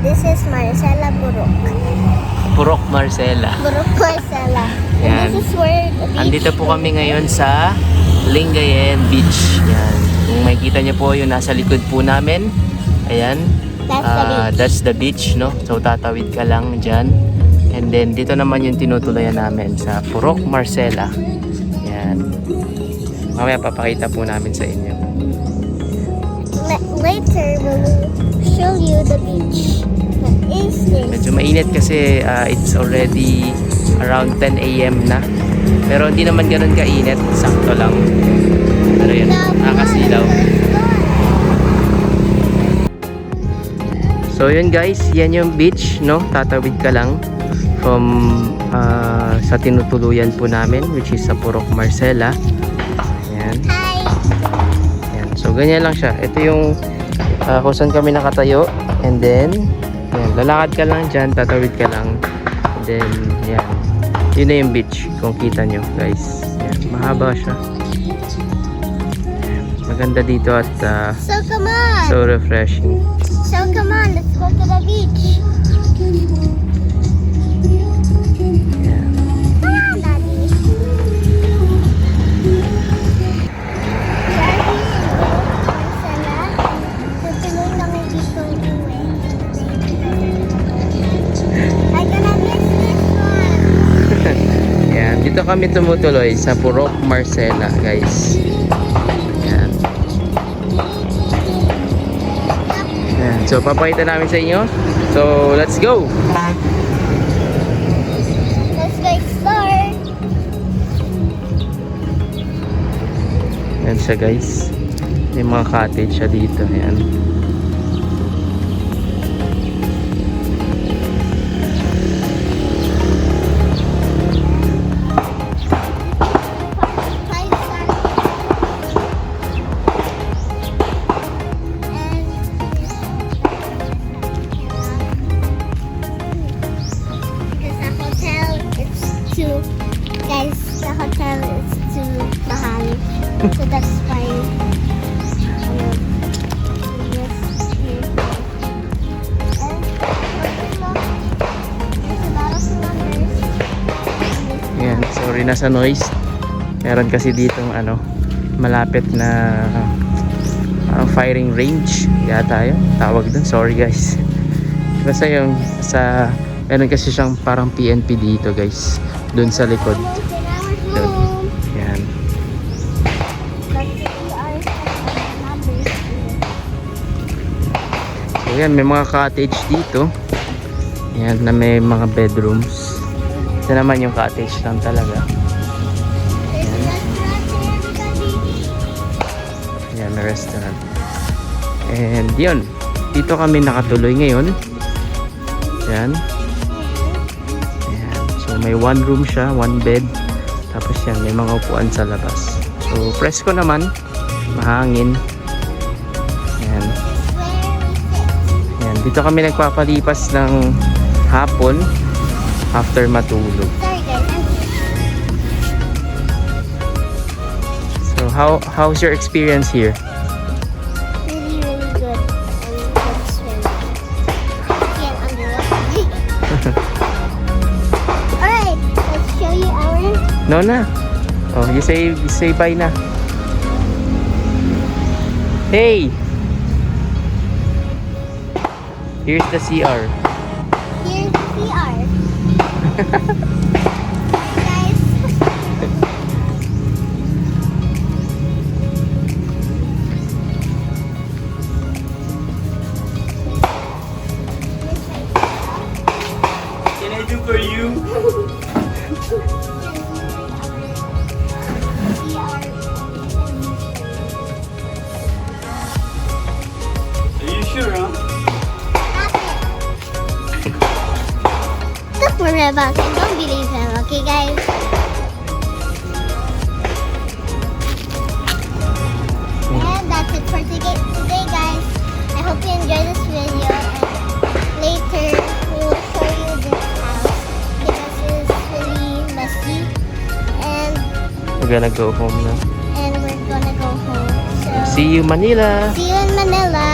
This is Marcela Burok. Purok Marcela. Burok Marcela. Yan. And this is where the beach. Andito po kami ngayon sa Lingayen Beach. Yan. Kung makikita niyo po yung nasa likod po namin. Ayan. That's the beach. That's the beach, no? So tatawid ka lang dyan. And then dito naman yung tinutulayan namin sa Purok Marcela. Yan. Mamaya papakita po namin sa inyo. Later, we'll show you the beach. What is this? Medyo mainit kasi it's already around 10 a.m. na. Pero hindi naman ganun kainit. Sakto lang. Pero yun, nakakasilaw. So yun guys, yan yung beach, no? Tatawid ka lang from sa tinutuluyan po namin, which is sa Purok Marcela. Ayan. Hi! Ayan. So ganyan lang siya. Ito yung kung saan kami nakatayo. And then, ayan, lalakad ka lang dyan, tatawid ka lang. And then, ayan. Yun na yung beach, kung kita nyo guys. Ayan. Mahaba siya. Ayan. Maganda dito at So come on! so refreshing. So come on, let's go to the beach. Ayan. Come on, Daddy. Marcela, tutuloy kami dito uwi. I'm gonna miss this one. Ayan. Dito kami tumutuloy sa Purok Marcela guys. Ayan. Ayan. So papakita namin sa inyo. So let's go! Let's go explore. Ayan siya guys. May mga cottage siya dito. Ayan. Guys, the hotel is too mahal, so that's why Ayan. Sorry na sa noise. Meron kasi ditong ano, malapit na firing range yata yun tawag dun. Sorry guys. Basta yung sa meron kasi siyang parang PNP dito guys, dun sa likod. Dun. Yan. So yan, may mga cottage dito. Yan, na may mga bedrooms. Ito naman yung cottage lang talaga. Yan, may restaurant. And yun, dito kami nakatuloy ngayon. Yan. Ayan. So may one room siya, one bed. Tapos yan, may mga upuan sa labas. So presko naman, mahangin. Ayan. Ayan. Dito kami nagpapalipas ng hapon after matulog. So how's your experience here? Really, really good. And good swim. Can't underwater. Alright, let's show you our... No na. Oh, you say bye na. Hey. Here's the CR. Here's the CR. Guys. Can I do for you? Are you sure, huh? Don't worry about him. Don't believe him, okay, guys? And that's it for today, guys. I hope you enjoyed this video. And later, we will show you this house because it's really messy. And We're gonna go home now. we're gonna go home. So See you, Manila. see you in Manila.